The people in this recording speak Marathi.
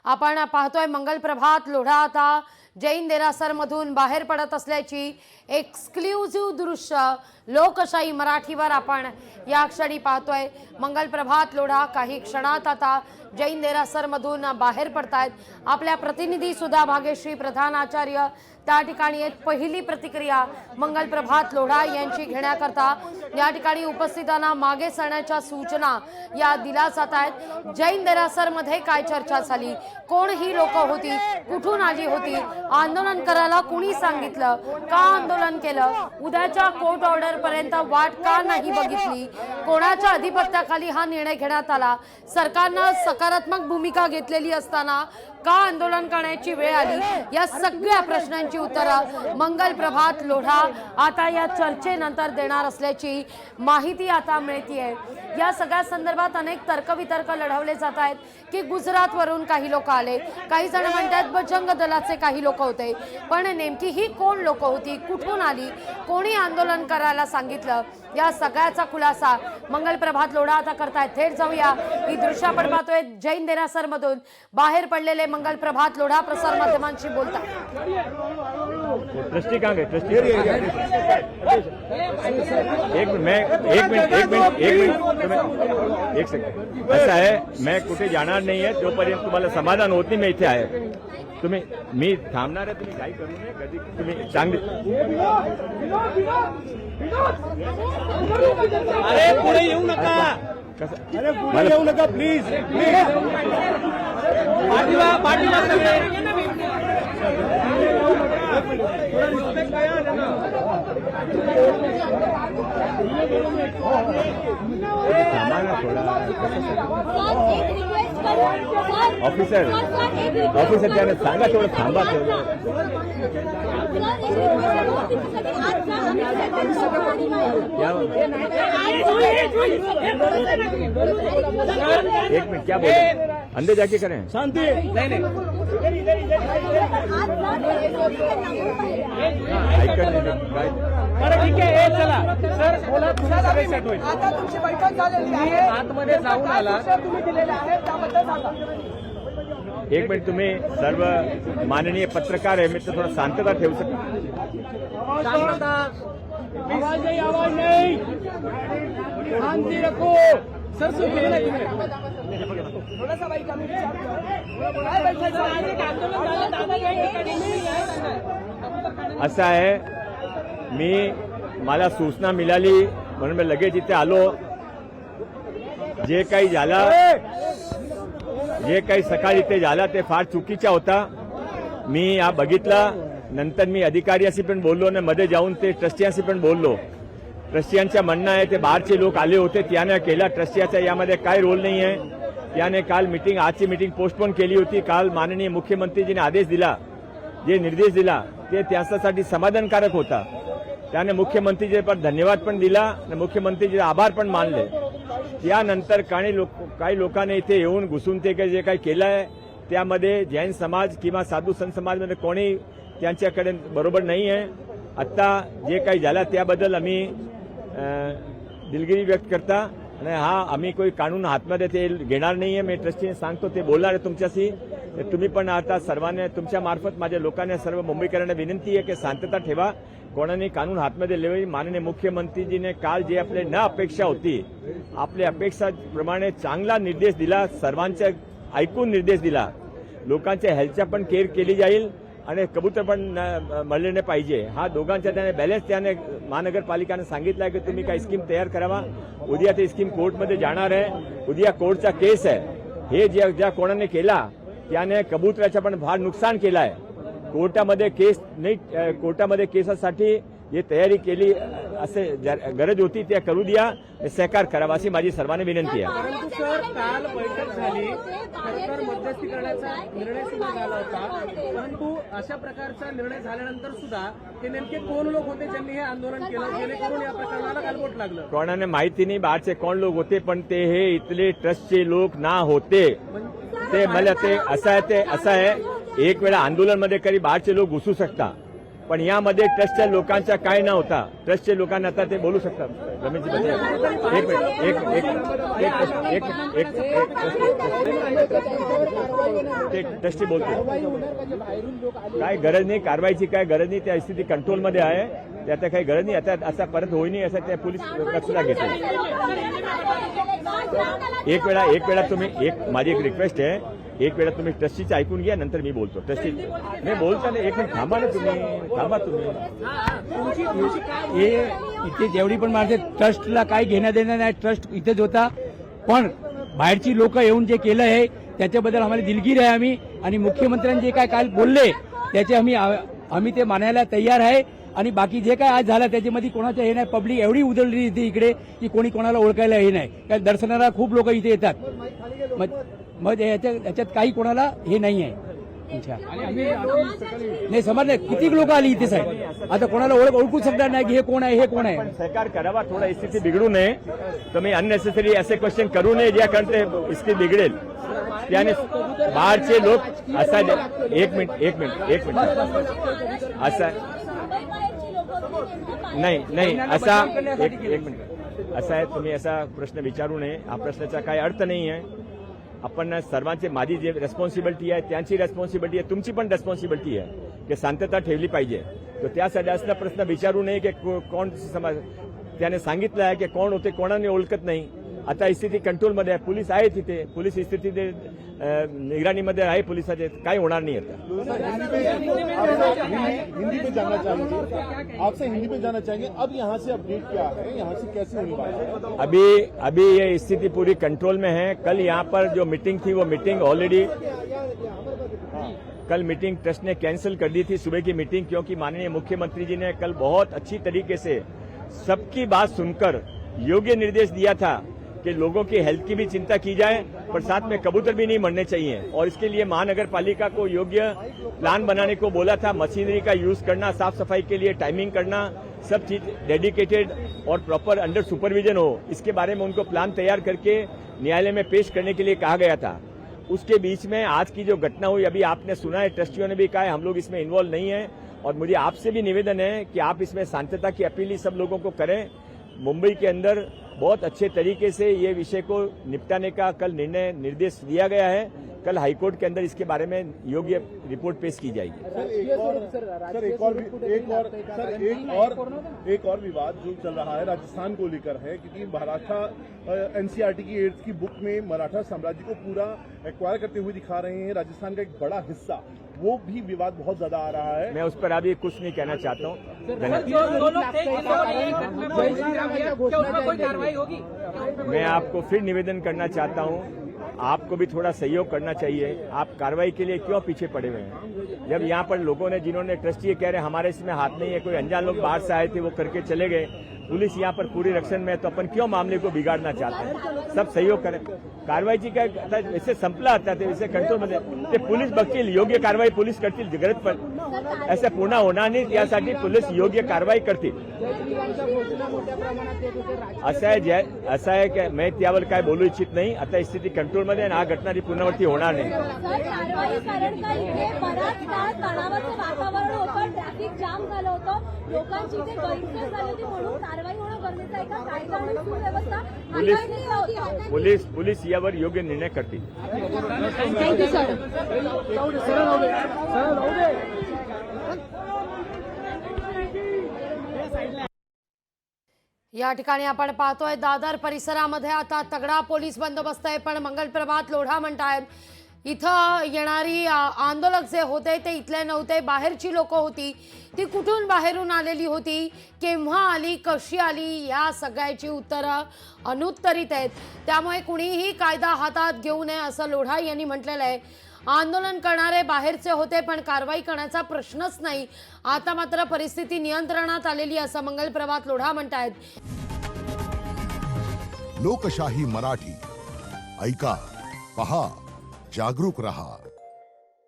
आपण पाहतोय मंगल प्रभात लोढा आता जैन देरासर मधून बाहेर पडत असल्याची एक्सक्लुझिव्ह दृश्य लोकशाही मराठीवर आपण या क्षणी पाहतोय। मंगल प्रभात लोढा काही क्षणात आता जैन देरासर मधून बाहेर पडतायत। आपल्या प्रतिनिधी सुधा भाग्यश्री प्रधान आचार्य त्या ठिकाणी आहेत। पहिली प्रतिक्रिया मंगल प्रभात लोढा यांची घेण्याकरता या ठिकाणी उपस्थितांना मागे सरण्याच्या सूचना या दिल्या जात आहेत। जैन देरासर मध्ये काय चर्चा झाली, कोण ही लोक होती, कुठून आली होती, आंदोलन करायला कुणी सांगितलं, का आंदोलन केलं, उद्याच्या कोर्ट ऑर्डर पर्यंत वाट का नाही बघितली, कोणाच्या अधिपत्याखाली हा निर्णय घेण्यात आला, सरकारने सकारात्मक भूमिका घेतलेली असताना का आंदोलन करण्याची वेळ आली, या सगळ्या प्रश्नांची उत्तरं मंगल प्रभात लोढा आता या चर्चेनंतर देणार असल्याची माहिती आता मिळतेय। या सगळ्या संदर्भात अनेक तर्कवितर्क लढवले जात आहेत की गुजरात वरून काही लोक आले, काही जण म्हणतात बजरंग दलाचे काही लोक होते, पण नेमकी ही कोण लोक होती, कुठून आली, कोणी आंदोलन करायला सांगितलं, या सगळ्याचा खुलासा मंगल प्रभात लोढा आता करतायत। थेट जाऊया, ही दृश्य आपण पाहतोय जैन देरासर मधून बाहेर पडलेले मंगल प्रभात लोढा प्रसार माध्यमांशी बोलतात। ट्रस्टी कहाँ गए? ट्रस्टी एक सेकंड ऐसा है, मैं कुठे जाणार नाही आहे जोपर्यंत तुम्हाला समाधान होत नाही मी इथे आहे। तुम्ही मी थांबणार आहे, तुम्ही काही करू नये, कधी तुम्ही चांगली अरे पुढे येऊ नका, अरे पुढे येऊ नका प्लीज प्लीज पाठीला ऑफिसर ऑफिसर त्याने सांगा थोडं थांबा। एक मिनट क्या बोल अंदर जाके करें शांति बरं ठीक आहे चला सर बोला सगळे सेट होईल। आता तुमची बैठक झालेली आहे, आतमध्ये जाऊन आला तुम्ही दिलेले आहे त्याबद्दल सांगा। एक मिनिट, तुम्ही सर्व माननीय पत्रकार आहे, मी तर थोडा शांतता ठेवू शकतो। शांतता, आवाज नहीं शांति रखो सर। थोड़ा सा भाई कमी असं आहे, मला सूचना मिळाली म्हणून मी लगेच इथे आलो। जे काही झालं, जे काही सकाळी इथे झालं ते फार चुकीचा होता। मी हा बघितला, नंतर मी अधिकाऱ्याशी पण बोललो आणि मध्ये जाऊन ते ट्रस्टियांशी पण बोललो। ट्रस्टियांचं म्हणणं आहे ते बाहेरचे लोक आले होते, त्याने केला, ट्रस्टियाचा यामध्ये काय रोल नाही आहे। त्याने काल मीटिंग, आजची मीटिंग पोस्टपोन केली होती। काल माननीय मुख्यमंत्रीजीने आदेश दिला, जे निर्देश दिला ते त्यासाठी समाधानकारक होता। त्याने मुख्यमंत्रीजी पण धन्यवाद पण दिला आणि मुख्यमंत्रीचे आभार पण मानले। त्यानंतर काही लोकांनी इथे येऊन घुसून ते जे काही केलं आहे त्यामध्ये जैन समाज किंवा साधू संत समाजमध्ये कोणी त्यांच्याकडे बरोबर नाही आहे। आता जे काही झालं त्याबद्दल आम्ही दिलगिरी व्यक्त करता आणि आम्ही कोई कानून हातमध्ये ते घेणार नाही आहे। मी ट्रस्टीने सांगतो, ते बोलणार आहे तुमच्याशी। तुम्ही पण आता सर्वांनी तुमच्या मार्फत माझ्या लोकांना सर्व मुंबईकरांना विनंती आहे की शांतता ठेवा, कोणाने कानून हातमध्ये लेवे। माननीय मुख्यमंत्रीजीने काल जे आपले न अपेक्षा होती, आपल्या अपेक्षाप्रमाणे चांगला निर्देश दिला, सर्वांचे ऐकून निर्देश दिला। लोकांच्या हेल्थच्या पण केअर केली जाईल आणि कबूतर पण मरले नाही पाहिजे, हा दोघांच्या त्याने बॅलन्स त्याने महानगरपालिकाने सांगितलं आहे की तुम्ही काही स्कीम तयार करावा। उद्या ते स्कीम कोर्टमध्ये जाणार आहे, उद्या कोर्टचा केस आहे। हे ज्या कोणाने केला त्याने कबुतराचं पण फार नुकसान केलं आहे। कोर्टामध्ये केस नाही, कोर्टामध्ये केसासाठी जे तयारी केली असे गरज होती ते करू द्या, सहकार करावा अशी माझी सर्वांनी विनंती आहे। परंतु सर काल बैठक झाली, सरकार मध्यस्थी करण्याचा निर्णय सुद्धा झाला होता, परंतु अशा प्रकारचा निर्णय झाल्यानंतर सुद्धा ते नेमके कोण लोक होते ज्यांनी हे आंदोलन केलं, जेणेकरून या प्रकरणाला गालबोट लागलं? कोणाने माहिती नाही बाहेरचे कोण लोक होते, पण ते हे इथले ट्रस्टचे लोक ना होते। ते मला ते असं आहे, एक वेळा आंदोलनमध्ये कधी बाहेरचे लोक घुसू शकता, पण यामध्ये ट्रस्टच्या लोकांचा काय नाव होता, ट्रस्टच्या लोकांना आता ते बोलू शकतात. रमेशजी म्हणजे एक मिनिट ते ट्रस्टी बोलतो. काय गरज नाही कारवाईची, काय गरज नाही. त्या स्थिती कंट्रोलमध्ये आहे, त्यात काही गरज नाही. आता असा परत होई नाही असं त्या पोलीस लक्षात घेतो. एक वेळा तुम्ही माझी एक रिक्वेस्ट आहे, एक वेळा तुम्ही ट्रस्टीचं ऐकून घ्या, नंतर मी बोलतो. ट्रस्टी मी बोलताना एक मिनिट थांबा ना, थांबा तुम्ही. हे इथे जेवढी पण माझे ट्रस्टला काही घेणं देणं नाही, ट्रस्ट इथेच होता. पण बाहेरची लोक येऊन जे केलं आहे त्याच्याबद्दल आम्हाला दिलगीर आहे आम्ही. आणि मुख्यमंत्र्यांनी जे काय काल बोलले त्याचे आम्ही ते मानायला तयार आहे. आणि बाकी जे काय आज झालं त्याच्यामध्ये कोणाचं हे नाही. पब्लिक एवढी उधळली इथे इकडे की कोणी कोणाला ओळखायला हे नाही. कारण दर्शनाला खूप लोक इथे येतात. मग याच्यात काही कोणाला हे नाही आहे. नाही समजलं किती लोक आली इथे साहेब. आता कोणाला ओळखू शकणार नाही की हे कोण आहे, हे कोण आहे. सहकार करावा, थोडा स्थिती बिघडू नये. तुम्ही अननेसेसरी असे क्वेश्चन करू नये ज्या कारण स्थिती बिघडेल. त्याने बाहेरचे लोक असा एक मिनिट असा नाही असा एक मिनिट असा आहे. तुम्ही असा प्रश्न विचारू नये. हा प्रश्नाचा काही अर्थ नाही आहे. आपण सर्वांचे, माझी जे रेस्पॉन्सिबिलिटी आहे त्यांची रेस्पॉन्सिबिलिटी आहे, तुमची पण रेस्पॉन्सिबिलिटी आहे की शांतता ठेवली पाहिजे. तर त्यासाठी असला प्रश्न विचारू नये की कोण समाज. त्याने सांगितलं आहे की कोण होते, कोणाने ओळखत नाही. आता स्थिती कंट्रोलमध्ये आहे, पोलीस आहे तिथे, पोलीस स्थिती निगराणीमध्ये आहे पोलिसाचे, काही होणार नाही आता. हिंदी पे जानना चाहेंगे, आपसे हिंदी पे जानना चाहेंगे अब यहाँ से अपडेट क्या है, यहाँ से कैसे होने वाला है? अभी ये स्थिति पूरी कंट्रोल में है. कल यहाँ पर जो मीटिंग थी वो मीटिंग ऑलरेडी कल मीटिंग ट्रस्ट ने कैंसिल कर दी थी, सुबह की मीटिंग, क्योंकि माननीय मुख्यमंत्री जी ने कल बहुत अच्छी तरीके से सबकी बात सुनकर योग्य निर्देश दिया था कि लोगों की हेल्थ की भी चिंता की जाए, पर साथ में कबूतर भी नहीं मरने चाहिए. और इसके लिए महानगर पालिका को योग्य प्लान बनाने को बोला था. मशीनरी का यूज करना, साफ सफाई के लिए टाइमिंग करना, सब चीज डेडिकेटेड और प्रॉपर अंडर सुपरविजन हो, इसके बारे में उनको प्लान तैयार करके न्यायालय में पेश करने के लिए कहा गया था. उसके बीच में आज की जो घटना हुई, अभी आपने सुना है, ट्रस्टियों ने भी कहा है हम लोग इसमें इन्वॉल्व नहीं है. और मुझे आपसे भी निवेदन है कि आप इसमें शांतता की अपील ही सब लोगों को करें. मुंबई के अंदर बहुत अच्छे तरीके से ये विषय को निपटाने का कल निर्देश दिया गया है. कल हाईकोर्ट के अंदर इसके बारे में योग्य रिपोर्ट पेश की जाएगी. एक और विवाद जो चल रहा है राजस्थान को लेकर है, क्योंकि मराठा एनसीईआरटी की एड्स की बुक में मराठा साम्राज्य को पूरा एक्वायर करते हुए दिखा रहे हैं राजस्थान का एक बड़ा हिस्सा. वो भी विवाद बहुत ज्यादा आ रहा है. मैं उस पर अभी कुछ नहीं कहना चाहता हूँ. मैं आपको फिर निवेदन करना चाहता हूँ, आपको भी थोड़ा सहयोग करना चाहिए. आप कार्रवाई के लिए क्यों पीछे पड़े हुए हैं? जब यहाँ पर लोगों ने, जिन्होंने ट्रस्टी कह रहे हमारे इसमें हाथ नहीं है, कोई अनजान लोग बाहर से आए थे वो करके चले गए, पुलिस यहाँ पर पूरी रक्षण में है, तो अपन क्यों मामले को बिगाड़ना चाहते हैं? सब सहयोग करें. कारवाईची काय वैसे संपला आता ते वैसे कंट्रोलमध्ये ते पोलीस बघतील, योग्य कारवाई पोलीस करतील. गरज पण असं पुन्हा होणार नाही, यासाठी पोलीस योग्य कारवाई करतील. असं आहे की मी त्यावर काय बोलू इच्छित नाही. आता स्थिती कंट्रोलमध्ये आणि हा घटना पुनरावृत्ती होणार नाही. वातावरण होतं, ट्रॅफिक जाम झालं होतं, लोकांची इथे गैरसोय झाली होती, म्हणून कारवाई होणं गरजेचं आहे का? कायदा आणि सुव्यवस्था पोलीस यावर योग्य निर्णय करतील. Thank you sir. या ठिकाणी आपण पाहतोय दादर परिसरामध्ये आता तगडा पोलीस बंदोबस्त आहे. पण मंगलप्रभात लोढा म्हणतायत इथं येणारी आंदोलक जे होते ते इथले नव्हते, बाहेरची लोक होती. ती कुठून बाहेरून आलेली होती, केव्हा आली, कशी आली, या सगळ्याची उत्तरं अनुत्तरित आहेत. त्यामुळे कुणीही कायदा हातात घेऊ नये असं लोढा यांनी म्हटलेलं आहे. आंदोलन करणारे बाहेरचे होते पण कारवाई करण्याचा प्रश्नच नाही. आता मात्र परिस्थिती नियंत्रणात आलेली असं मंगलप्रभात लोढा म्हणतायत. लोकशाही मराठी ऐका, पहा, जागरूक रहा.